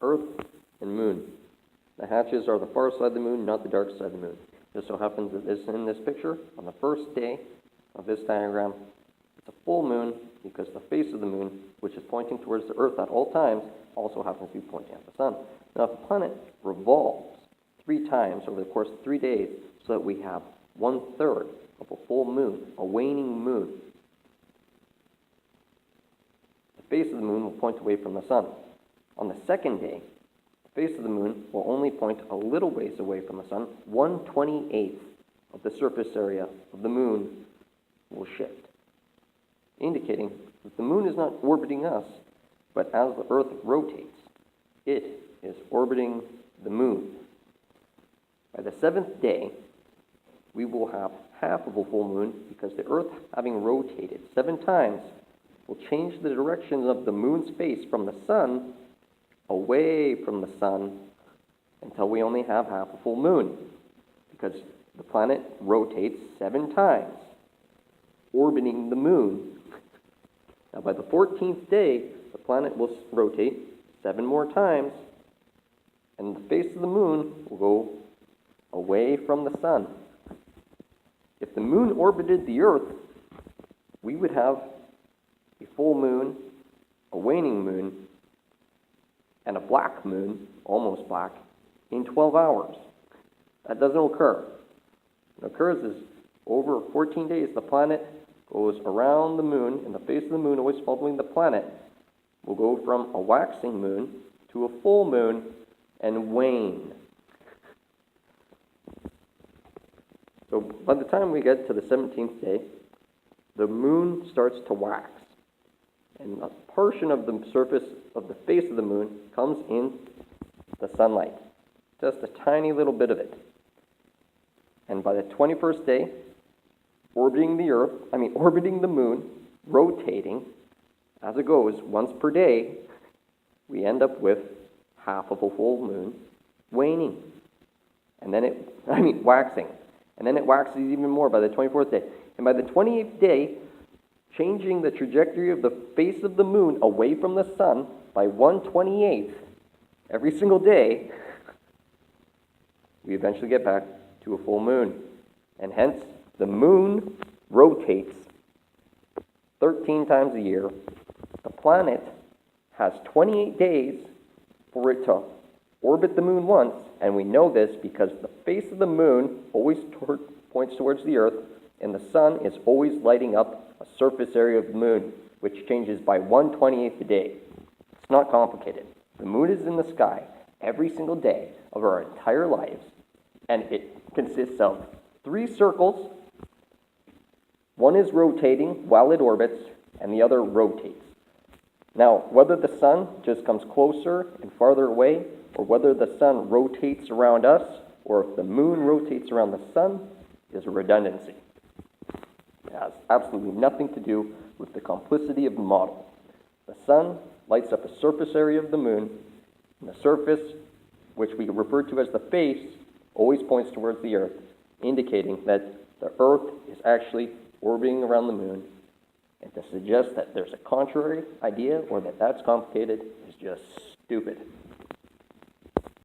Earth and moon. The hatches are the far side of the moon, not the dark side of the moon. Just so happens that this in this picture, on the first day of this diagram, it's a full moon because the face of the moon, which is pointing towards the Earth at all times, also happens to be pointing at the sun. Now, if the planet revolves 3 times over the course of 3 days, so that we have 1/3 of a full moon, a waning moon, the face of the moon will point away from the sun. On the second day, the face of the moon will only point a little ways away from the sun. 1/28 of the surface area of the moon will shift, indicating that the moon is not orbiting us, but as the Earth rotates, it is orbiting the moon. By the 7th day, we will have half of a full moon because the Earth, having rotated 7 times, will change the direction of the moon's face from the sun away from the sun until we only have half a full moon, because the planet rotates 7 times, orbiting the moon. Now, by the 14th day, the planet will rotate 7 more times, and the face of the moon will go away from the sun. If the moon orbited the Earth, we would have a full moon, a waning moon, and a black moon, almost black, in 12 hours. That doesn't occur. What occurs is over 14 days, the planet goes around the moon, and the face of the moon, always following the planet, will go from a waxing moon to a full moon and wane. So by the time we get to the 17th day, the moon starts to wax, and a portion of the surface of the face of the moon comes in the sunlight, just a tiny little bit of it. And by the 21st day, orbiting the moon, rotating as it goes once per day, we end up with half of a full moon waning, and then waxing. And then it waxes even more by the 24th day. And by the 28th day, changing the trajectory of the face of the moon away from the sun by 1/28 every single day, we eventually get back to a full moon. And hence, the moon rotates 13 times a year. The planet has 28 days for it to orbit the moon once, and we know this because the face of the moon always points towards the Earth, and the sun is always lighting up a surface area of the moon, which changes by 1/28 a day. It's not complicated. The moon is in the sky every single day of our entire lives, and it consists of 3 circles. One is rotating while it orbits, and the other rotates. Now, whether the sun just comes closer and farther away, or whether the sun rotates around us, or if the moon rotates around the sun, is a redundancy. It has absolutely nothing to do with the complicity of the model. The sun lights up a surface area of the moon, and the surface, which we refer to as the face, always points towards the Earth, indicating that the Earth is actually orbiting around the moon. And to suggest that there's a contrary idea or that that's complicated is just stupid.